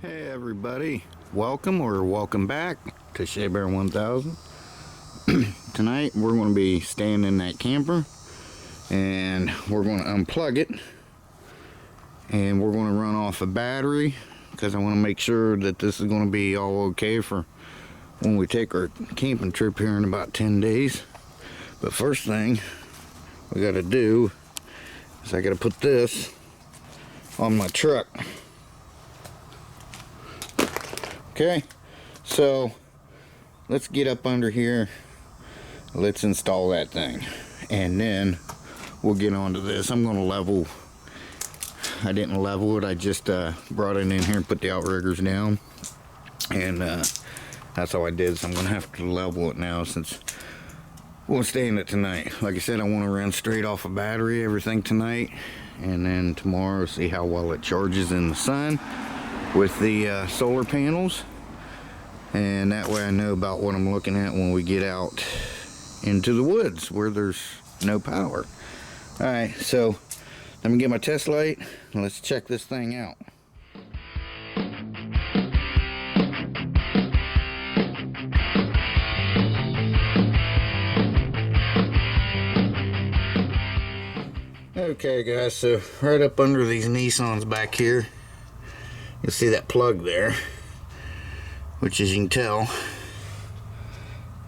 Hey everybody, welcome back to Shea Bear 1000. Tonight we're going to be staying in that camper and we're going to unplug it and we're going to run off a battery because I want to make sure that this is going to be all okay for when we take our camping trip here in about 10 days. But first thing we got to do is I got to put this on my truck. Okay, so let's get up under here, let's install that thing, and then we'll get onto this. I'm going to level, I didn't level it, I just brought it in here and put the outriggers down, and that's all I did. So I'm going to have to level it now since we'll stay in it tonight. Like I said, I want to run straight off a battery, everything tonight, and then tomorrow see how well it charges in the sun with the solar panels, and that way I know about what I'm looking at when we get out into the woods where there's no power. Alright, so let me get my test light and let's check this thing out. Okay guys, so right up under these Nissans back here, you'll see that plug there, which as you can tell,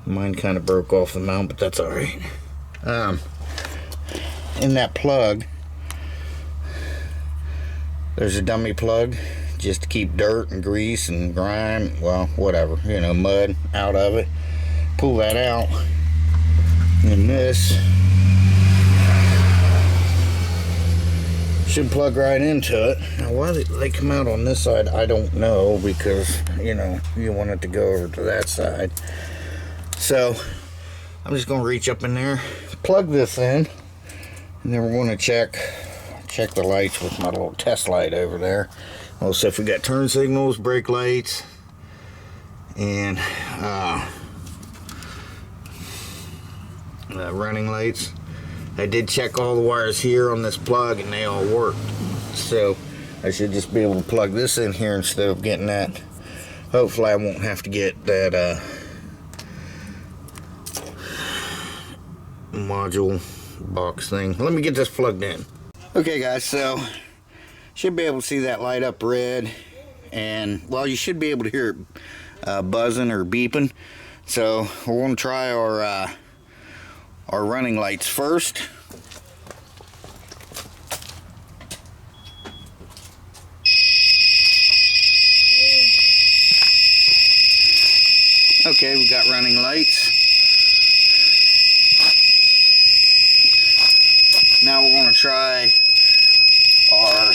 mine kind of broke off the mount, but that's alright. In that plug, there's a dummy plug just to keep dirt and grease and grime, well, whatever, you know, mud out of it. Pull that out, and this should plug right into it. Now why they come out on this side, I don't know, because you know you want it to go over to that side. So I'm just going to reach up in there, plug this in, and then we're going to check the lights with my little test light over there. Also, if we got turn signals, brake lights, and running lights. I did check all the wires here on this plug and they all worked. So I should just be able to plug this in here instead of getting that. Hopefully I won't have to get that module box thing. Let me get this plugged in. Okay guys, so should be able to see that light up red, and well, you should be able to hear it buzzing or beeping. So we're going to try our running lights first. Okay, we've got running lights. Now we're going to try our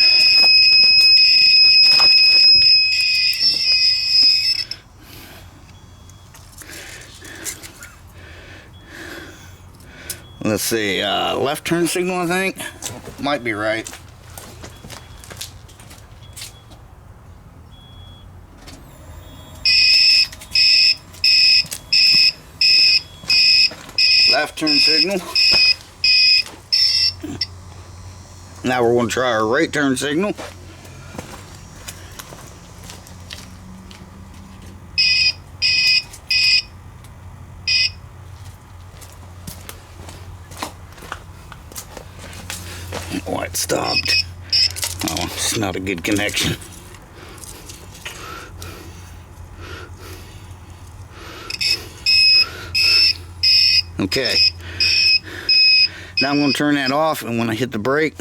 let's see, left turn signal, I think. Might be right. Left turn signal. Now we're going to try our right turn signal. Oh, it stopped. Oh, it's not a good connection. Okay. Now I'm going to turn that off, and when I hit the brake,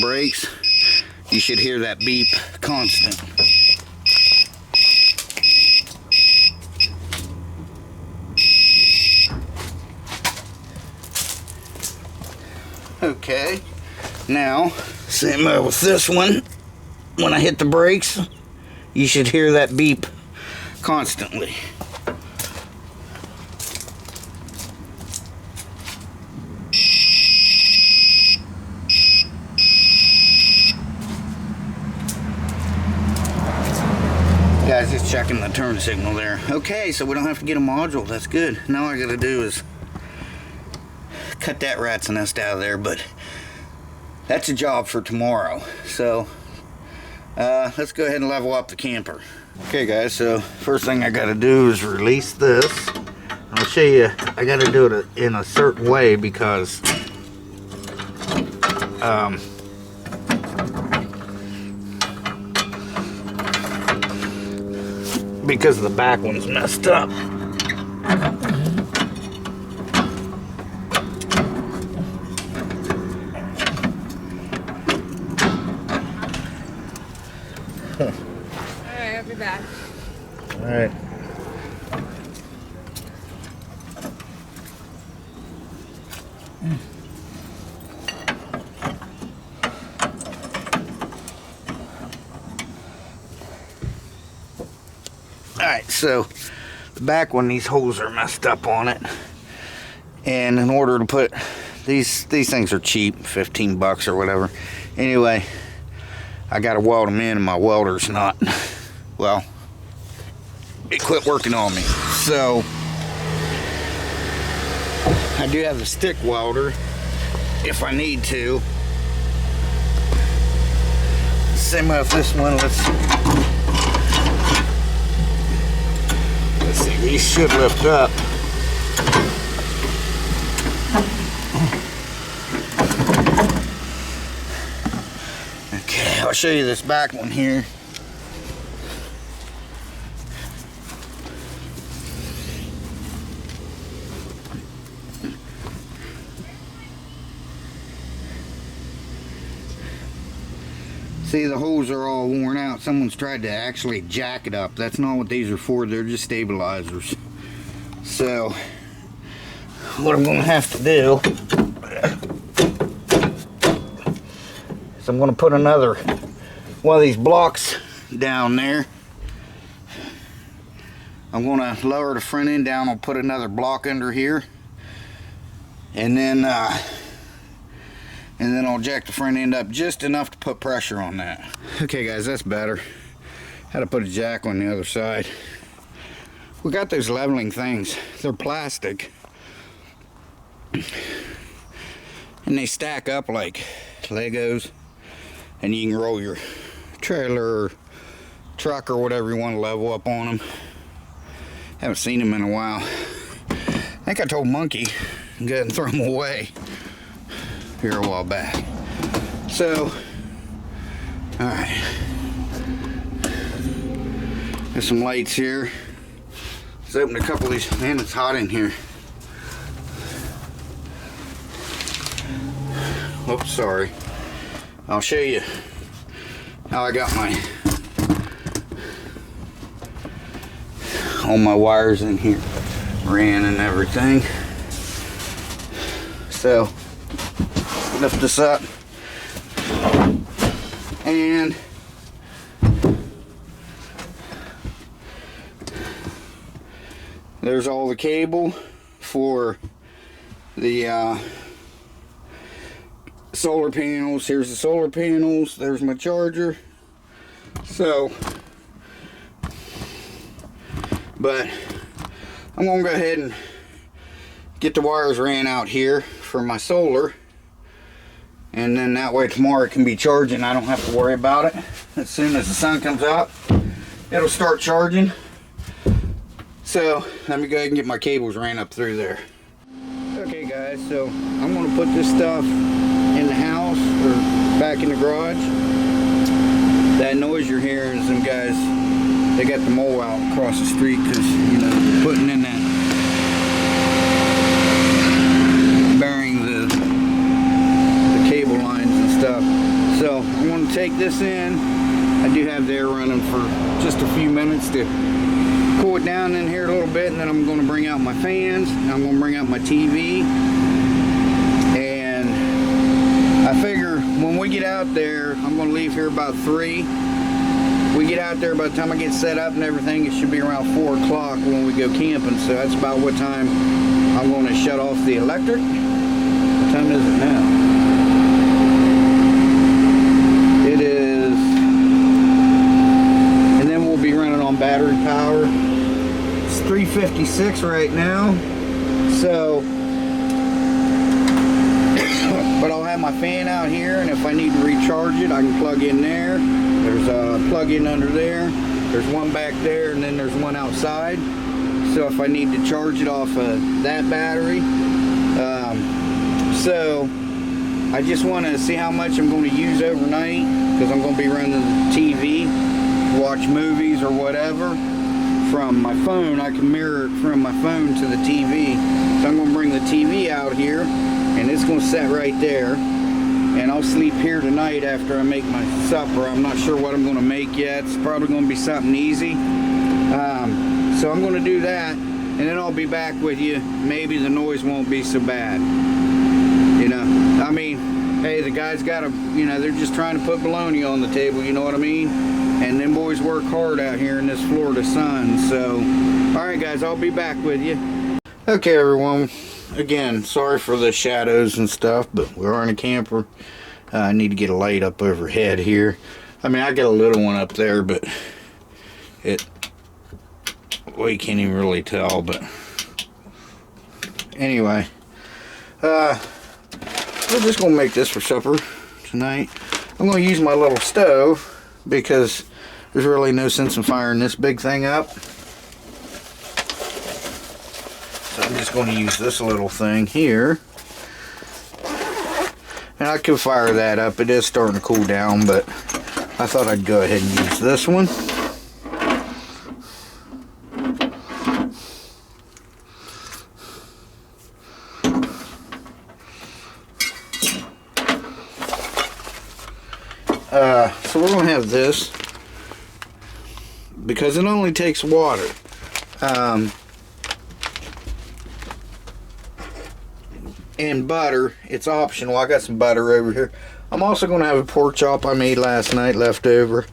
brakes, you should hear that beep constant. Okay, now same with this one. When I hit the brakes, you should hear that beep constantly. Guys, just checking the turn signal there. Okay, so we don't have to get a module. That's good. Now all I gotta do is cut that rat's nest out of there, but that's a job for tomorrow. So let's go ahead and level up the camper. Okay guys, so first thing I gotta do is release this. I'll show you, I gotta do it in a certain way because the back one's messed up. Alright, I'll be back. Alright. Alright, so the back one, these holes are messed up on it. And in order to put these things are cheap, 15 bucks or whatever. Anyway, I gotta weld them in and my welder's not, well, it quit working on me. So I do have a stick welder if I need to. Same with this one. Let's see, these should lift up. Okay, I'll show you this back one here. See, the holes are all worn out. Someone's tried to actually jack it up. That's not what these are for. They're just stabilizers. So, what I'm going to have to do is I'm going to put another one of these blocks down there. I'm going to lower the front end down. I'll put another block under here. And then I'll jack the front end up just enough to put pressure on that. Okay guys, that's better. Had to put a jack on the other side. We got those leveling things. They're plastic. And they stack up like Legos. And you can roll your trailer or truck or whatever you want to level up on them. Haven't seen them in a while. I think I told Monkey to go ahead and throw them away here a while back. So, alright. There's some lights here. Let's open a couple of these. Man, it's hot in here. Oops, sorry. I'll show you how I got all my wires in here ran and everything. So, lift this up and there's all the cable for the solar panels. Here's the solar panels. There's my charger. So, but I'm gonna go ahead and get the wires ran out here for my solar, and then that way tomorrow it can be charging. I don't have to worry about it. As soon as the sun comes out, it'll start charging. So let me go ahead and get my cables ran up through there. Okay guys, so I'm going to put this stuff in the house or back in the garage. That noise you're hearing is them guys, they got the mow out across the street because, you know, putting in that, burying the cable lines and stuff. So I'm going to take this in. I do have the air running for just a few minutes to cool it down in here a little bit, and then I'm going to bring out my fans, and I'm going to bring out my TV. And I figure when we get out there, I'm going to leave here about 3. We get out there, by the time I get set up and everything, it should be around 4 o'clock when we go camping. So that's about what time I'm going to shut off the electric. What time is it now? It is, and then we'll be running on battery power. It's 3:56 right now. So, but I'll have my fan out here, and if I need to recharge it, I can plug in there. There's a plug-in under there. There's one back there, and then there's one outside. So if I need to charge it off of that battery. So I just want to see how much I'm going to use overnight, because I'm going to be running the TV, watch movies or whatever. From my phone, I can mirror it from my phone to the TV. So I'm going to bring the TV out here, and it's going to set right there. And I'll sleep here tonight after I make my supper. I'm not sure what I'm going to make yet. It's probably going to be something easy. So I'm going to do that, and then I'll be back with you. Maybe the noise won't be so bad. You know, I mean, hey, the guys got to, you know, they're just trying to put bologna on the table, you know what I mean? And them boys work hard out here in this Florida sun. So, alright guys, I'll be back with you. Okay everyone, again, sorry for the shadows and stuff, but we are in a camper. I need to get a light up overhead here. I mean, I got a little one up there, but well, you can't even really tell, but anyway, we're just gonna make this for supper tonight. I'm gonna use my little stove because there's really no sense in firing this big thing up. So I'm just going to use this little thing here. And I could fire that up. It is starting to cool down, but I thought I'd go ahead and use this one. So we're going to have this, because it only takes water. And butter, it's optional. I got some butter over here. I'm also going to have a pork chop I made last night left over.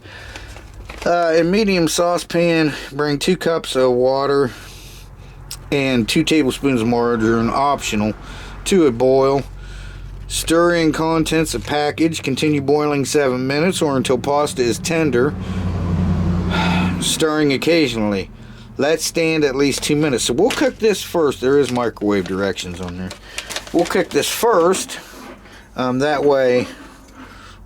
In medium saucepan, bring 2 cups of water and 2 tablespoons of margarine, optional, to a boil. Stir in contents of package. Continue boiling 7 minutes or until pasta is tender, stirring occasionally. Let stand at least 2 minutes. So we'll cook this first. There is microwave directions on there. We'll cook this first. That way,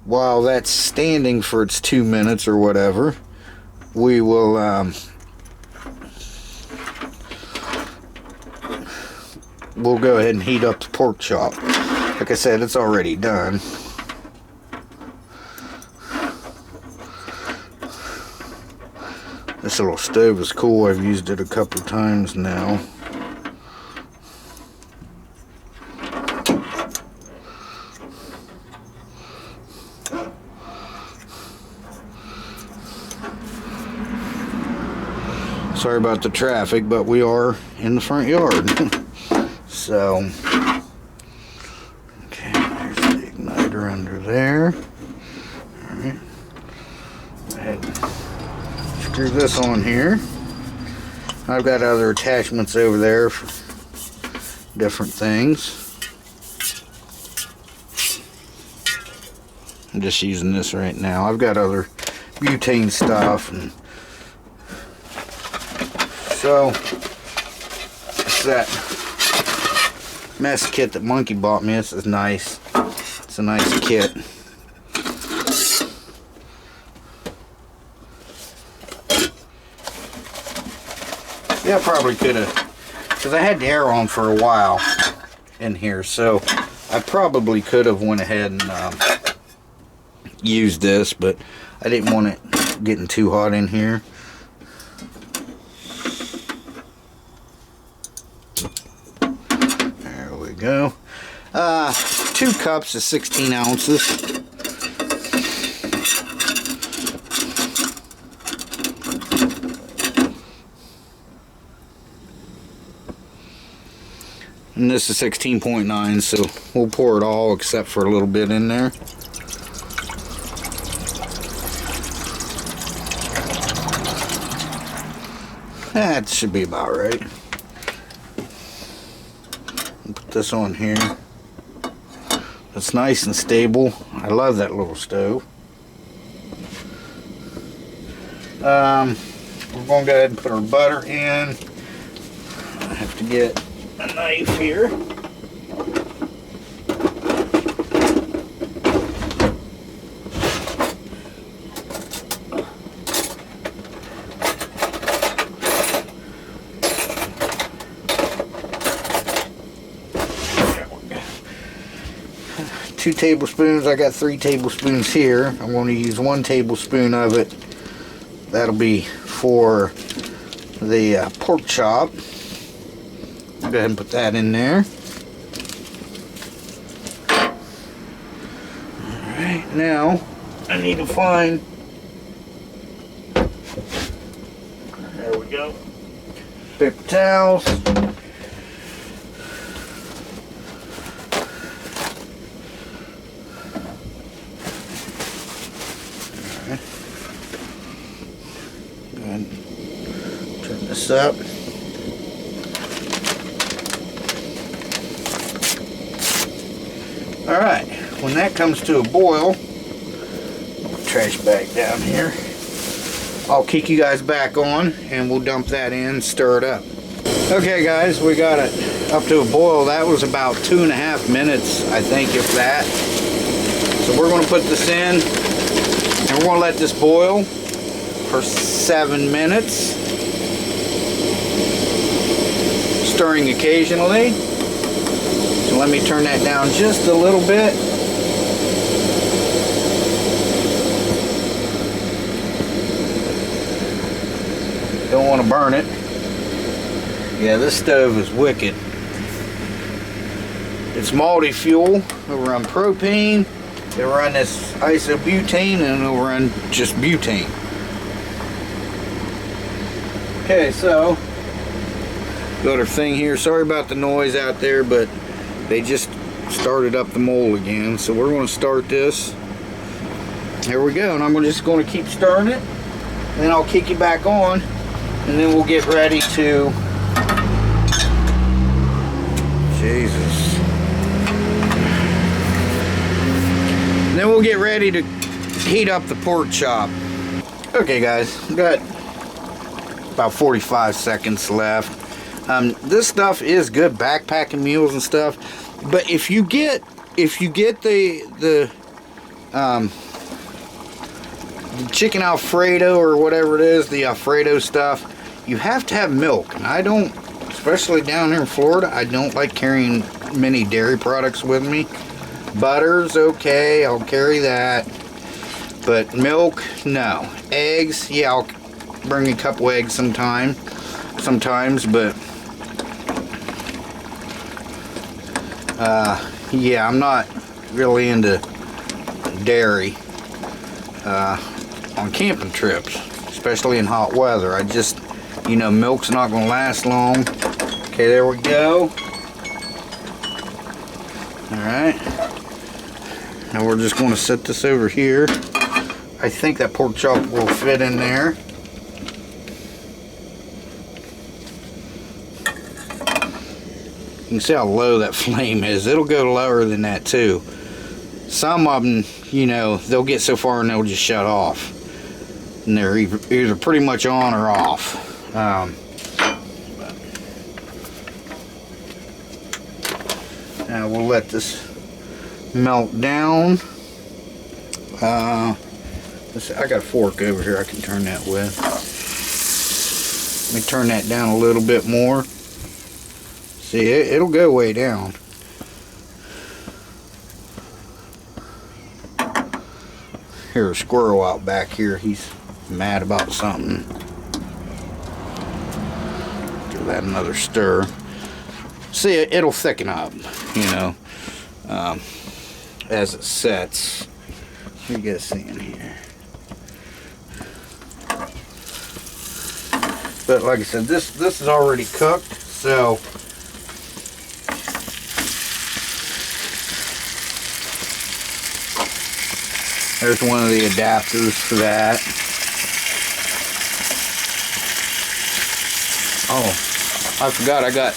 while that's standing for its 2 minutes or whatever, we will we'll go ahead and heat up the pork chop. Like I said, it's already done. This little stove is cool. I've used it a couple times now. Sorry about the traffic, but we are in the front yard. So, okay, there's the igniter under there. Alright. Go ahead and screw this on here. I've got other attachments over there for different things. I'm just using this right now. I've got other butane stuff, and so it's that mess kit that Monkey bought me. This is nice. It's a nice kit. Yeah, I probably could have, because I had the air on for a while in here, so I probably could have went ahead and used this, but I didn't want it getting too hot in here. There we go. 2 cups is 16 ounces. And this is 16.9, so we'll pour it all except for a little bit in there. That should be about right. Put this on here. It's nice and stable. I love that little stove. We're going to go ahead and put our butter in. I have to get a knife here. 2 tablespoons. I got 3 tablespoons here. I'm going to use 1 tablespoon of it. That'll be for the pork chop. Go ahead and put that in there. Alright, now I need to find, there we go, paper towels. Turn this up. Alright, when that comes to a boil, trash bag down here, I'll kick you guys back on and we'll dump that in, stir it up. Okay guys, we got it up to a boil. That was about 2.5 minutes, I think, if that. So we're going to put this in and we're going to let this boil for 7 minutes, stirring occasionally. So let me turn that down just a little bit. Don't want to burn it. Yeah, this stove is wicked. It's multi-fuel. It'll run propane, it'll run this isobutane, and it'll run just butane. Okay, so got our thing here. Sorry about the noise out there, but they just started up the mold again. So we're going to start this. There we go. And I'm just going to keep stirring it. And then I'll kick you back on. And then we'll get ready to... Jesus. And then we'll get ready to heat up the pork chop. Okay guys, we got about 45 seconds left. This stuff is good backpacking meals and stuff, but if you get the chicken Alfredo or whatever it is, the Alfredo stuff, you have to have milk. And I don't, especially down here in Florida, I don't like carrying many dairy products with me. Butter's okay, I'll carry that, but milk, no. Eggs, yeah, I'll bring a couple eggs sometimes, but yeah, I'm not really into dairy on camping trips, especially in hot weather. I just, you know, milk's not going to last long. Okay, there we go. Alright, now we're just going to set this over here. I think that pork chop will fit in there. You can see how low that flame is. It'll go lower than that too. Some of them, you know, they'll get so far and they'll just shut off. And they're either pretty much on or off. Now we'll let this melt down. I got a fork over here I can turn that with. Let me turn that down a little bit more. See, it'll go way down. Here's a squirrel out back here. He's mad about something. Give that another stir. See, it'll thicken up, you know, as it sets. What do you guys see in here? But like I said, this is already cooked, so there's one of the adapters for that. Oh, I forgot I got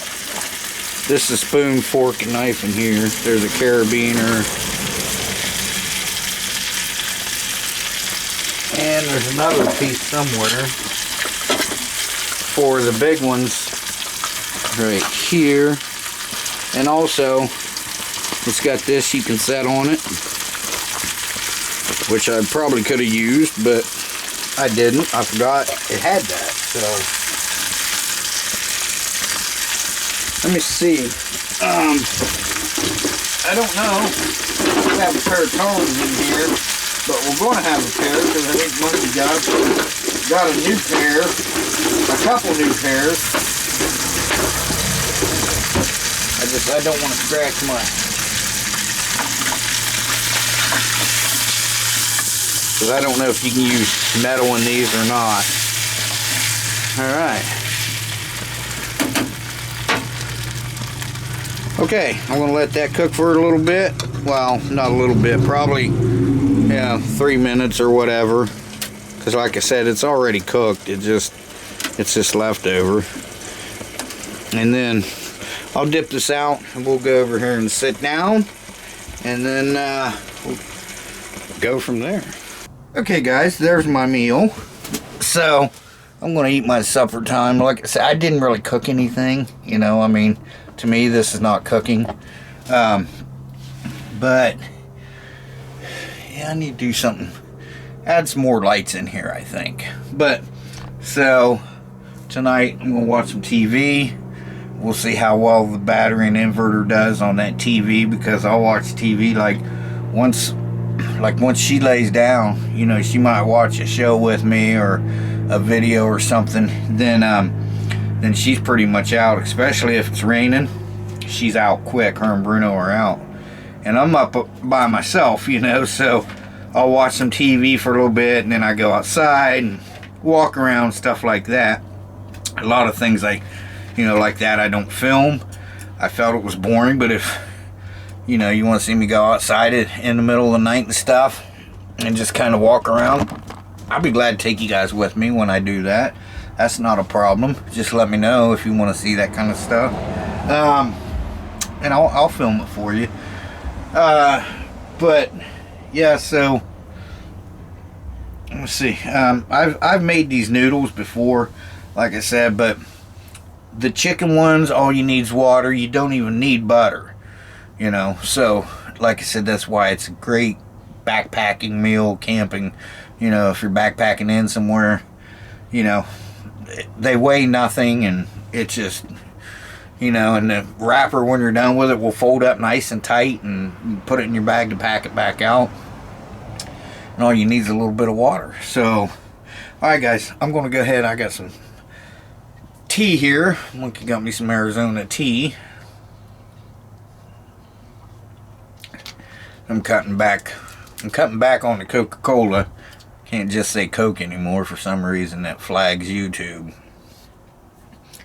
this is spoon, fork, and knife in here. There's a carabiner. And there's another piece somewhere for the big ones right here. And also, it's got this you can set on it, which I probably could have used, but I didn't. I forgot it had that. So let me see. I don't know if we have a pair of tongs in here, but we're going to have a pair because I think Monkey got a new pair, a couple new pairs. I don't want to scratch my, because I don't know if you can use metal in these or not. Alright. Okay, I'm going to let that cook for a little bit. Well, not a little bit, probably 3 minutes or whatever. Because like I said, it's already cooked. It's just leftover. And then I'll dip this out and we'll go over here and sit down. And then we'll go from there. Okay guys, there's my meal. So I'm going to eat my supper time. Like I said, I didn't really cook anything. You know, I mean, to me this is not cooking. But yeah, I need to do something. Add some more lights in here, I think. But so tonight I'm going to watch some TV. We'll see how well the battery and inverter does on that TV, because I'll watch TV like once she lays down, you know, she might watch a show with me or a video or something, then she's pretty much out, especially if it's raining. She's out quick. Her and Bruno are out. And I'm up by myself, you know, so I'll watch some TV for a little bit, and then I go outside and walk around, stuff like that. A lot of things like that I don't film. I felt it was boring, but if, you know, you want to see me go outside in the middle of the night and stuff and just kind of walk around, I'll be glad to take you guys with me when I do that. That's not a problem. Just let me know if you want to see that kind of stuff. And I'll film it for you. But yeah, so let's see. I've made these noodles before, like I said, but the chicken ones, all you need is water. You don't even need butter, you know. So like I said, that's why it's a great backpacking meal, camping. You know, if you're backpacking in somewhere, you know, they weigh nothing, and it's just, you know, and the wrapper, when you're done with it, will fold up nice and tight, and you put it in your bag to pack it back out. And all you need is a little bit of water. So, alright guys, I'm going to go ahead. I got some tea here. Monkey got me some Arizona tea. I'm cutting back on the Coca-Cola. Can't just say Coke anymore. For some reason that flags YouTube.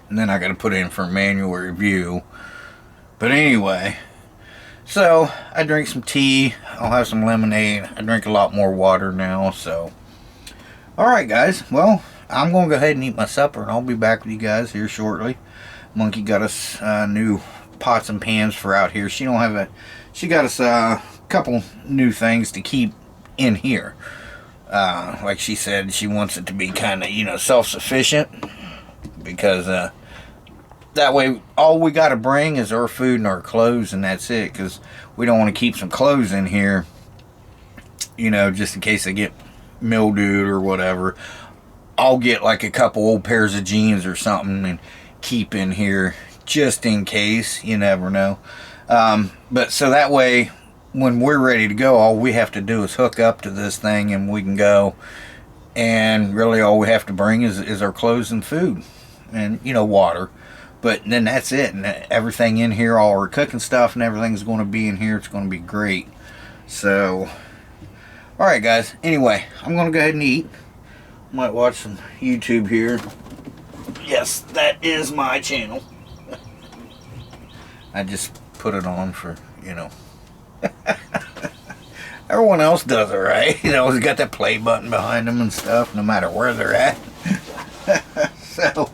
And then I got to put it in for manual review. But anyway, so I drink some tea. I'll have some lemonade. I drink a lot more water now. So, alright guys, well, I'm going to go ahead and eat my supper, and I'll be back with you guys here shortly. Monkey got us new pots and pans for out here. She got us a couple new things to keep in here. Like she said, she wants it to be kind of, you know, self-sufficient, because that way all we got to bring is our food and our clothes, and that's it, because we don't want to keep some clothes in here, you know, just in case they get mildewed or whatever. I'll get like a couple old pairs of jeans or something and keep in here just in case. You never know. But so that way, when we're ready to go, all we have to do is hook up to this thing and we can go. And really all we have to bring is our clothes and food and, you know, water. But then that's it. And everything in here, all our cooking stuff and everything's going to be in here. It's going to be great. So, alright guys. Anyway, I'm going to go ahead and eat. Might watch some YouTube here. Yes, that is my channel. I just put it on for, you know. Everyone else does it, right? You know, it's got that play button behind them and stuff, no matter where they're at. So,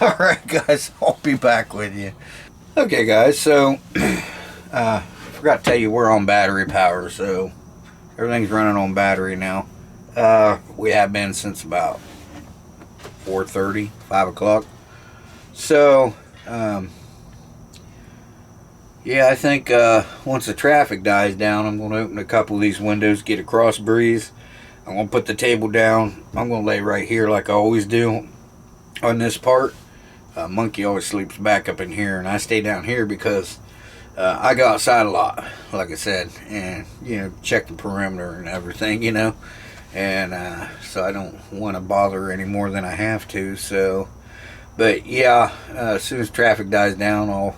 alright guys, I'll be back with you. Okay guys, so, forgot to tell you we're on battery power, so everything's running on battery now. We have been since about 4:30, 5 o'clock. So, yeah, I think once the traffic dies down, I'm going to open a couple of these windows, get a cross breeze. I'm going to put the table down. I'm going to lay right here like I always do on this part. Monkey always sleeps back up in here, and I stay down here because I go outside a lot, like I said, and check the perimeter and everything, and so I don't want to bother any more than I have to. So, but yeah, as soon as traffic dies down, I'll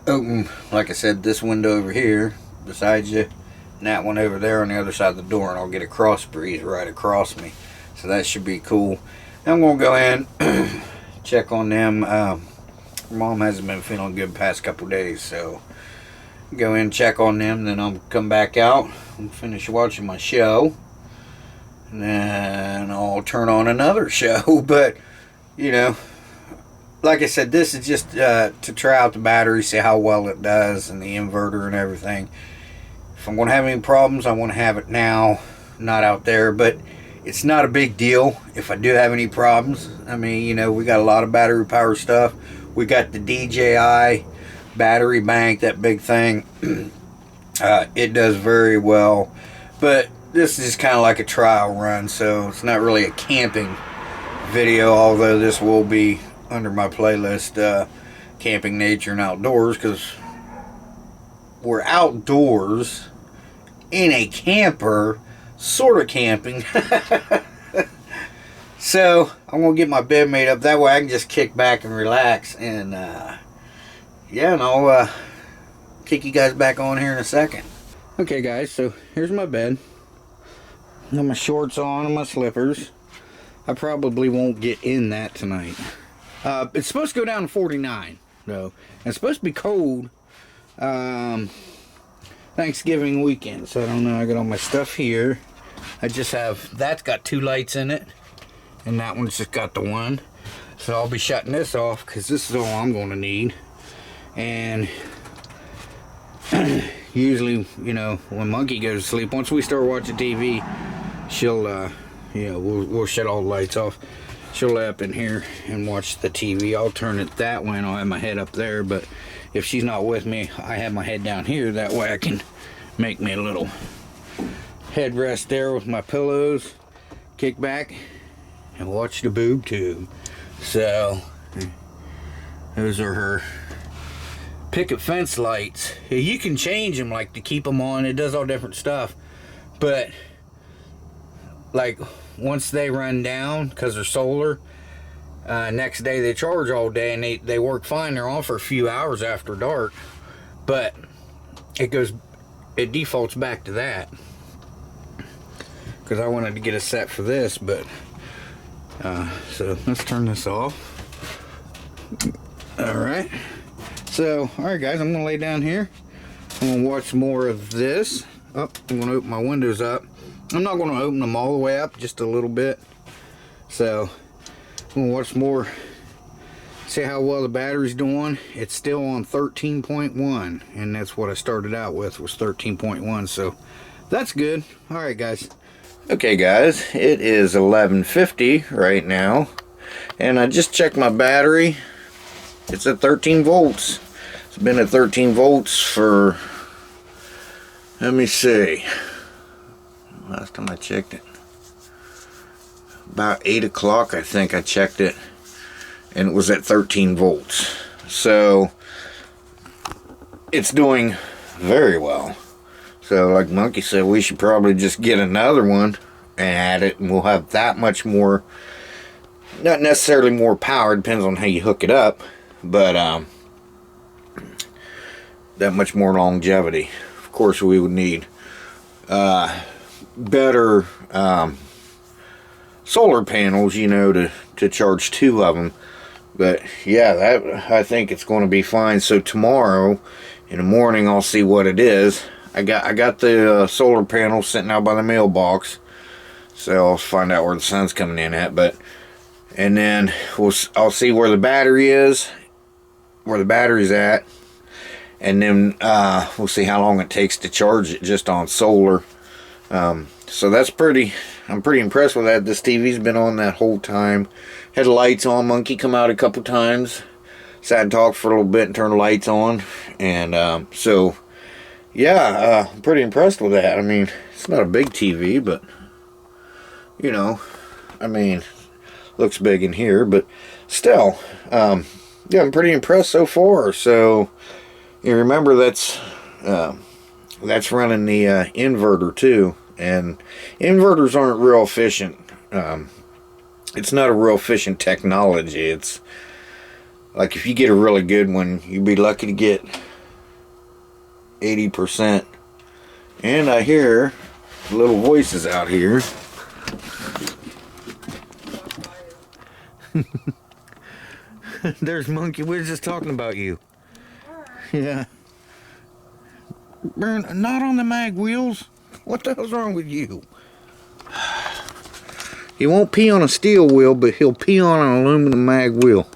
open, like I said, this window over here beside you, and that one over there on the other side of the door, and I'll get a cross breeze right across me. So that should be cool. I'm gonna go in, check on them. Mom hasn't been feeling good the past couple days, so go in, check on them, then I'll come back out and finish watching my show, and then I'll turn on another show. But like I said, this is just to try out the battery, see how well it does, and the inverter and everything. If I'm going to have any problems, I want to have it now, not out there. But it's not a big deal if I do have any problems. I mean, we got a lot of battery power stuff. We got the DJI battery bank, that big thing. It does very well. But this is kind of like a trial run, so it's not really a camping video, although this will be under my playlist, Camping, Nature, and Outdoors, because we're outdoors in a camper, sort of camping. So I'm gonna get my bed made up, that way I can just kick back and relax, and yeah, and I'll kick you guys back on here in a second. Okay guys, so here's my bed. Got my shorts on and my slippers. I probably won't get in that tonight. It's supposed to go down to 49 though, and it's supposed to be cold Thanksgiving weekend, so I don't know. I got all my stuff here. I just have, that's got 2 lights in it, and that one's just got the one. So I'll be shutting this off because this is all I'm going to need. And usually, when Monkey goes to sleep, once we start watching TV, she'll, we'll shut all the lights off. She'll lay up in here and watch the TV. I'll turn it that way and I'll have my head up there. But if she's not with me, I have my head down here. That way I can make me a little headrest there with my pillows, kick back, and watch the boob tube. So, those are her picket fence lights. You can change them, like, to keep them on. It does all different stuff. But, like, once they run down, because they're solar, next day they charge all day, and they work fine. They're on for a few hours after dark. But, it defaults back to that. Because I wanted to get a set for this, but so let's turn this off. Alright, guys, I'm gonna lay down here. I'm gonna watch more of this. I'm gonna open my windows up. I'm not gonna open them all the way up, just a little bit. So I'm gonna watch more, see how well the battery's doing. It's still on 13.1, and that's what I started out with, was 13.1, so that's good. Alright guys. Okay guys, it is 11:50 right now, and I just checked my battery. It's at 13 volts. It's been at 13 volts for, let me see, last time I checked it, about 8 o'clock I think I checked it, and it was at 13 volts. So it's doing very well. So like Monkey said, we should probably just get another one and add it, and we'll have that much more, not necessarily more power, depends on how you hook it up, but that much more longevity. Of course we would need better solar panels, to charge 2 of them. But yeah, that, I think it's going to be fine. So tomorrow in the morning I'll see what it is. I got the solar panel sitting out by the mailbox, so I'll find out where the sun's coming in at. And then I'll see where the battery is, where the battery's at, and then we'll see how long it takes to charge it just on solar. So that's I'm pretty impressed with that. This TV's been on that whole time. Had the lights on. Monkey come out a couple times, sat and talked for a little bit and turned the lights on, and so. Yeah, I'm pretty impressed with that. I mean, it's not a big TV, but, I mean, looks big in here, but still, yeah, I'm pretty impressed so far. So, You remember that's running the inverter too, and inverters aren't real efficient. It's not a real efficient technology. It's like if you get a really good one, you'd be lucky to get 80%. And I hear little voices out here. There's Monkey. We were just talking about you. Yeah. Not on the mag wheels. What the hell's wrong with you? He won't pee on a steel wheel, but he'll pee on an aluminum mag wheel.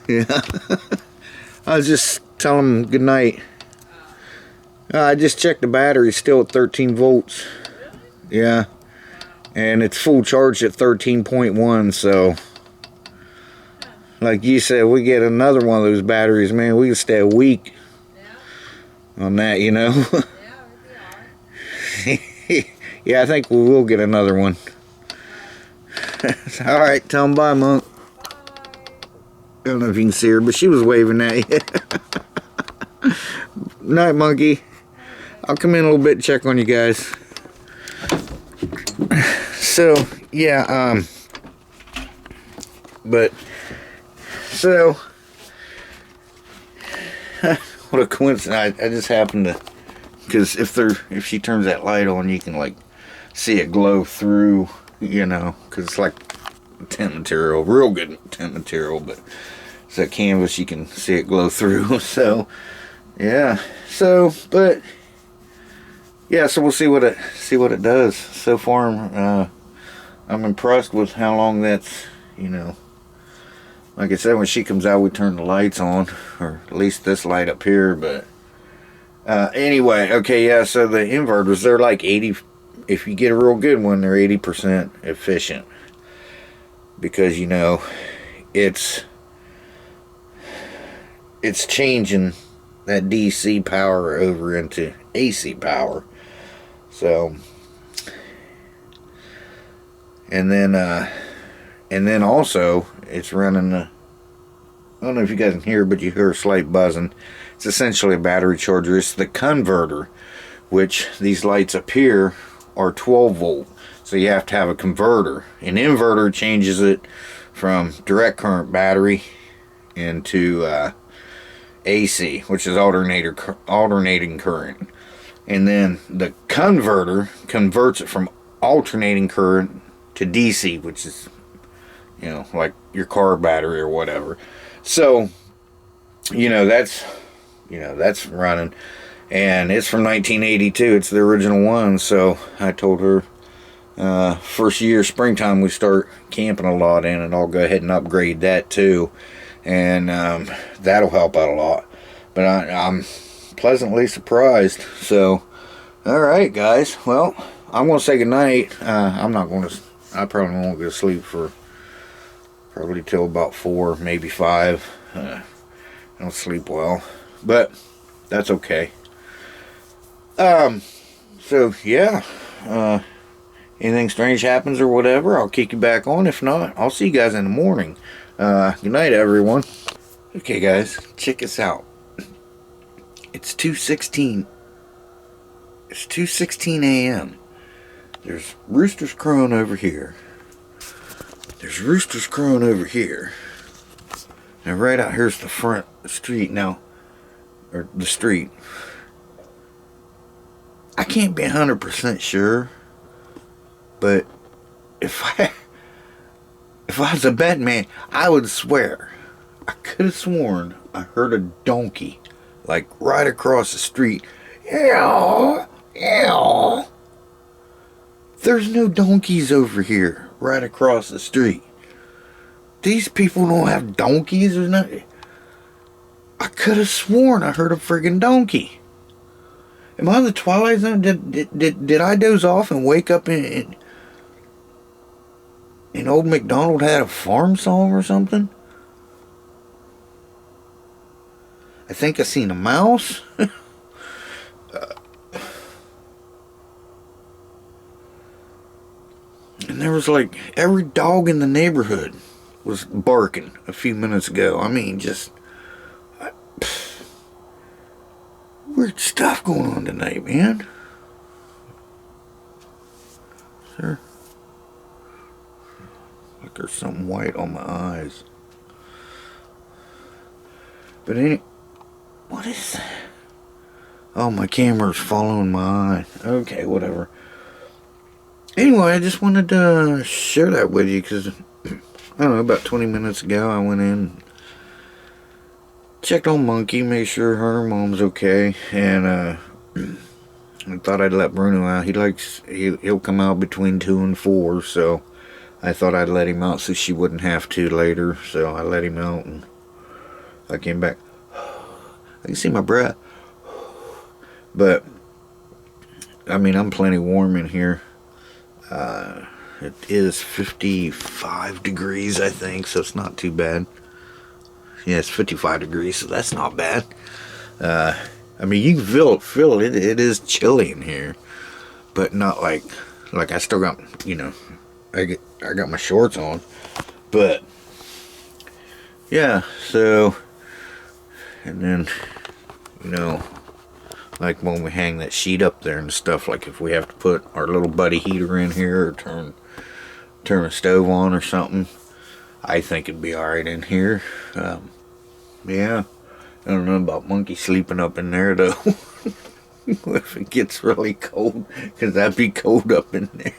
Yeah. I was just telling him good night. I just checked the battery, still at 13 volts. Yeah. And it's full charged at 13.1, so like you said, we get another one of those batteries, man, we can stay a week on that, you know. Yeah, I think we will get another one. Alright, tell them bye, Monk. I don't know if you can see her, but she was waving at you. Night, Monkey. I'll come in a little bit and check on you guys. So, yeah, but, so, what a coincidence. I just happened to, because if she turns that light on, you can, like, see it glow through, you know, because it's like tent material, real good tent material, but it's that canvas, you can see it glow through. So, yeah, so, but, yeah, so we'll see what it does. So far, I'm impressed with how long that's, you know, like I said, when she comes out, we turn the lights on, or at least this light up here, but, anyway, okay, yeah, so the inverters, they're like 80, if you get a real good one, they're 80% efficient, because, you know, it's changing that DC power over into AC power. So, and then also it's running I don't know if you guys can hear, but you hear a slight buzzing. It's essentially a battery charger. It's the converter, which these lights up here are 12 volt. So you have to have a converter. An inverter changes it from direct current battery into AC, which is alternating current. And then the converter converts it from alternating current to DC, which is, you know, like your car battery or whatever. So, you know, that's running. And it's from 1982. It's the original one. So I told her, first year springtime we start camping a lot in it, I'll go ahead and upgrade that too. And that'll help out a lot. But I'm pleasantly surprised. So, alright guys, well, I'm going to say goodnight. I probably won't go to sleep for probably till about 4, maybe 5. I don't sleep well, but that's okay. So yeah, anything strange happens or whatever, I'll kick you back on. If not, I'll see you guys in the morning. Good night, everyone. Okay guys, check this out. It's 2:16. It's 2:16 a.m. There's roosters crowing over here. There's roosters crowing over here. And right out here's the front street now. Or the street. I can't be 100% sure. But if I was a betting man, I would swear. I could have sworn I heard a donkey. Like right across the street. Yeah. There's no donkeys over here. Right across the street. These people don't have donkeys or nothing. I could have sworn I heard a friggin' donkey. Am I in the Twilight Zone? Did I doze off and wake up in Old MacDonald had a farm song or something? I think I seen a mouse. And there was like every dog in the neighborhood was barking a few minutes ago. I mean, just weird stuff going on tonight, man. Sure. Like there's something white on my eyes. But what is that? Oh, my camera's following my eye. Okay, whatever. Anyway, I just wanted to share that with you because, I don't know, about 20 minutes ago I went in, checked on Monkey, made sure her mom's okay, and I thought I'd let Bruno out. He'll come out between 2 and 4, so I thought I'd let him out so she wouldn't have to later. So I let him out and I came back. I can see my breath. But, I mean, I'm plenty warm in here. It is 55 degrees, I think, so it's not too bad. Yeah, it's 55 degrees, so that's not bad. I mean, you can feel it. It is chilly in here, but not like I still got, you know, I got my shorts on, but yeah. So, and then, you know, like when we hang that sheet up there and stuff, like if we have to put our little buddy heater in here or turn a stove on or something, I think it'd be alright in here. Yeah, I don't know about Monkey sleeping up in there though. If it gets really cold, because that'd be cold up in there.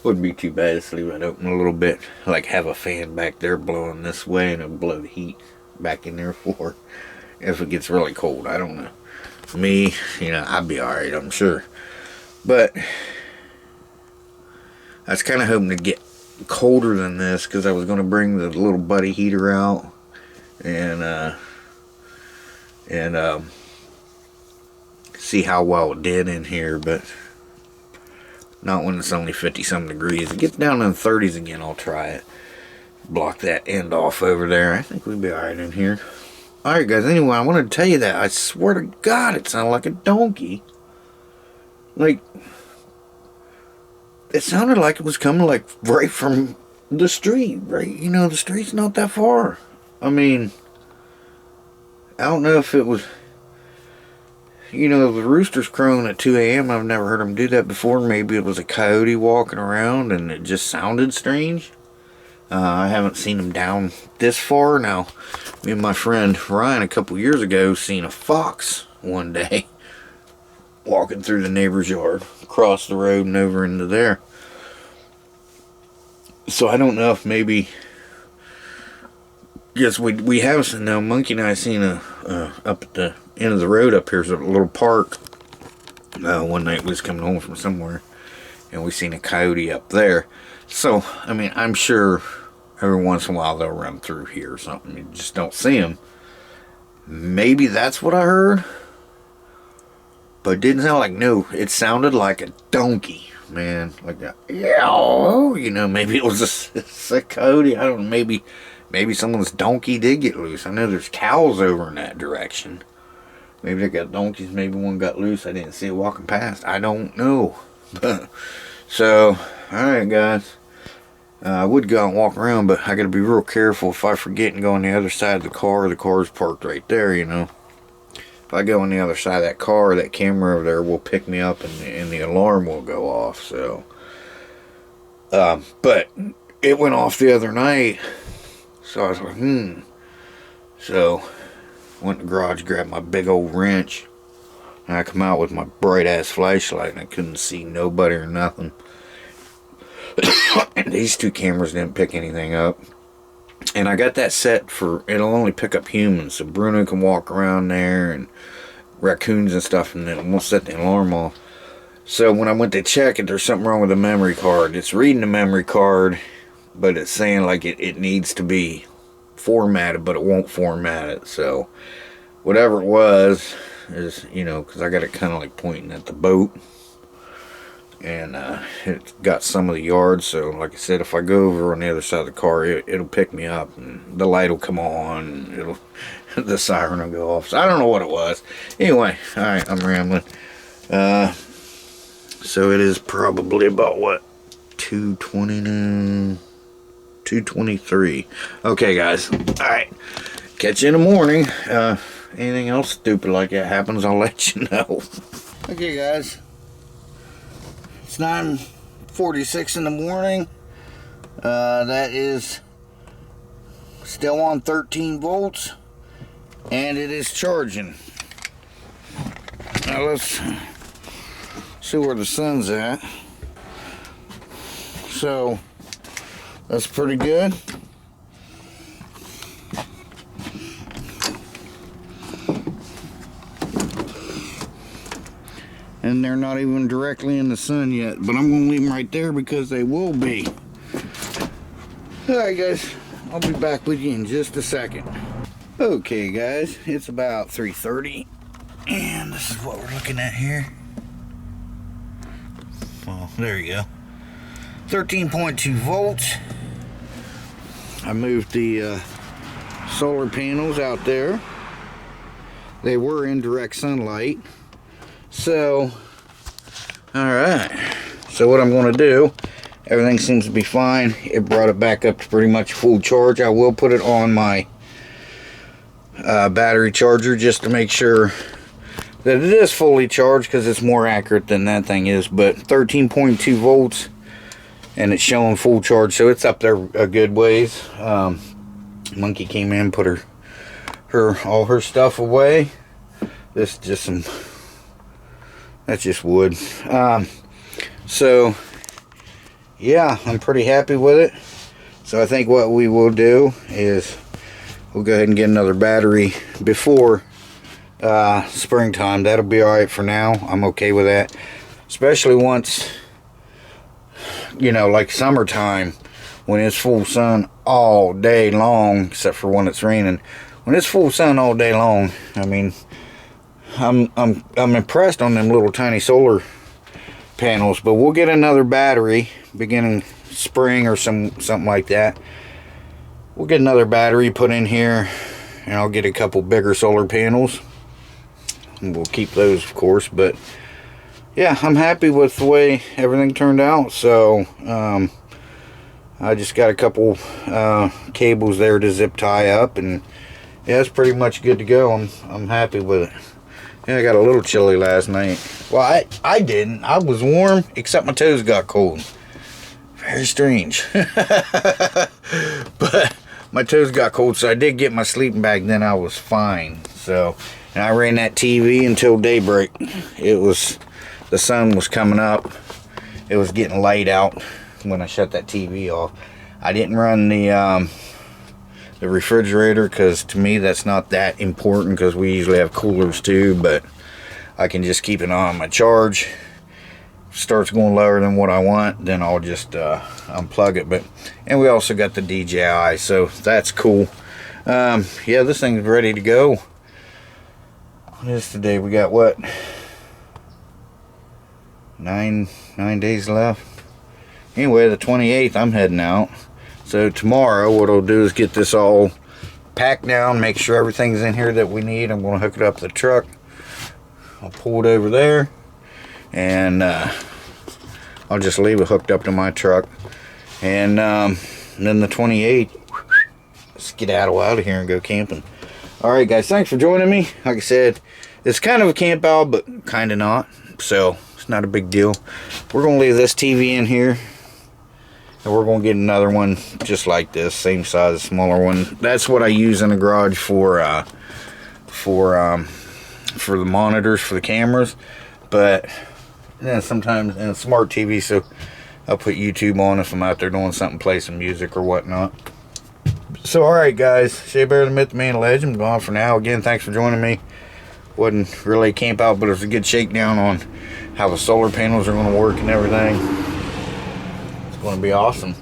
Wouldn't be too bad to sleep it open a little bit, like have a fan back there blowing this way and it'll blow the heat back in there for if it gets really cold. I don't know. For me, you know, I'd be alright, I'm sure. But I was kind of hoping to get colder than this because I was going to bring the little buddy heater out and see how well it did in here, but not when it's only 50-some degrees. It gets down in the 30s again, I'll try it. Block that end off over there. I think we'd be alright in here. Alright guys, anyway, I wanted to tell you that. I swear to God, it sounded like a donkey. Like, it sounded like it was coming like right from the street, right? You know, the street's not that far. I mean, I don't know if it was, you know, the rooster's crowing at 2 a.m. I've never heard him do that before. Maybe it was a coyote walking around and it just sounded strange. I haven't seen him down this far. Now, me and my friend Ryan a couple years ago seen a fox one day walking through the neighbor's yard, across the road and over into there. So I don't know if maybe, yes, we have seen, now Monkey and I seen up at the end of the road up here's a little park. One night we was coming home from somewhere and we seen a coyote up there. So, I mean, I'm sure every once in a while they'll run through here or something. You just don't see them. Maybe that's what I heard. But it didn't sound like, no, it sounded like a donkey, man. Like a, you know, maybe it was a coyote. I don't know, maybe someone's donkey did get loose. I know there's cows over in that direction. Maybe they got donkeys, maybe one got loose. I didn't see it walking past. I don't know. So, alright guys. I would go out and walk around, but I gotta be real careful. If I forget and go on the other side of the car's parked right there, you know. If I go on the other side of that car, that camera over there will pick me up and the alarm will go off, so. But it went off the other night, so I was like, So, went to the garage, grabbed my big old wrench, and I come out with my bright ass flashlight and I couldn't see nobody or nothing. And these two cameras didn't pick anything up. And I got that set for, it'll only pick up humans, so Bruno can walk around there and raccoons and stuff, and then it won't set the alarm off. So when I went to check it, there's something wrong with the memory card. It's reading the memory card, but it's saying like it needs to be formatted, but it won't format it. So whatever it was is, you know, because I got it kind of like pointing at the boat, and it got some of the yard. So like I said, if I go over on the other side of the car, it'll pick me up and the light will come on and it'll the siren will go off. So I don't know what it was. Anyway, alright, I'm rambling. So it is probably about what, 2:20 now? 2:23. Okay guys, alright, catch you in the morning. Anything else stupid like that happens, I'll let you know. Okay, guys. It's 9:46 in the morning. That is still on 13 volts. And it is charging. Now let's see where the sun's at. So that's pretty good. And they're not even directly in the sun yet, but I'm gonna leave them right there because they will be. Alright guys, I'll be back with you in just a second. Okay guys, it's about 3:30 and this is what we're looking at here. Well, there you go. 13.2 volts. I moved the solar panels out there. They were in direct sunlight. So, alright. So what I'm going to do, everything seems to be fine. It brought it back up to pretty much full charge. I will put it on my battery charger just to make sure that it is fully charged, because it's more accurate than that thing is. But 13.2 volts and it's showing full charge, so it's up there a good ways. Monkey came in, put all her stuff away. This is just some, that's just wood. So yeah, I'm pretty happy with it. So I think what we will do is we'll go ahead and get another battery before springtime. That'll be alright for now. I'm okay with that, especially once, you know, like summertime, when it's full sun all day long, except for when it's raining. When it's full sun all day long, I mean, I'm impressed on them little tiny solar panels. But we'll get another battery beginning spring or something like that. We'll get another battery put in here, and I'll get a couple bigger solar panels, and we'll keep those, of course. But yeah, I'm happy with the way everything turned out. So I just got a couple cables there to zip tie up, and yeah, it's pretty much good to go. I'm happy with it. Yeah, I got a little chilly last night. Well, I didn't. I was warm, except my toes got cold. Very strange. But my toes got cold, so I did get my sleeping bag. Then I was fine. So, and I ran that TV until daybreak. The sun was coming up. It was getting light out when I shut that TV off. I didn't run the refrigerator, because to me that's not that important, because we usually have coolers too. But I can just keep it on my charge. Starts going lower than what I want, then I'll just unplug it. And we also got the DJI, so that's cool. Yeah, this thing's ready to go. What is today? We got what, 9 days left. Anyway, the 28th I'm heading out. So tomorrow what I'll do is get this all packed down, make sure everything's in here that we need. I'm going to hook it up to the truck. I'll pull it over there, and I'll just leave it hooked up to my truck. And then the 28th, let's get out of here and go camping. Alright guys, thanks for joining me. Like I said, it's kind of a camp out, but kind of not. So it's not a big deal. We're going to leave this TV in here, and we're going to get another one just like this, same size, smaller one. That's what I use in the garage for the monitors for the cameras. But then sometimes, and a smart TV, so I'll put YouTube on if I'm out there doing something, play some music or whatnot. So alright guys, Shea Bear, the Myth, the Man, the Legend, I'm gone for now. Again, thanks for joining me. Wasn't really a camp out, but it was a good shakedown on how the solar panels are going to work and everything. It's going to be awesome.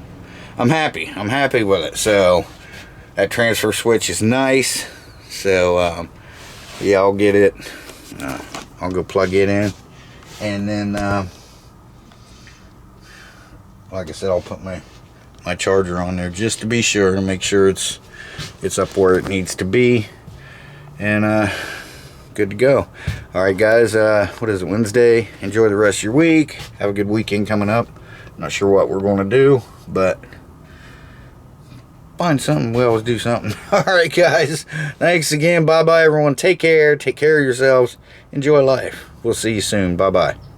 I'm happy with it. So that transfer switch is nice. So yeah, I'll get it. I'll go plug it in, and then like I said, I'll put my charger on there just to be sure, to make sure it's up where it needs to be, and good to go. Alright guys, what is it, Wednesday? Enjoy the rest of your week. Have a good weekend coming up. Not sure what we're going to do, but find something. We always do something. All right, guys. Thanks again. Bye-bye, everyone. Take care. Take care of yourselves. Enjoy life. We'll see you soon. Bye-bye.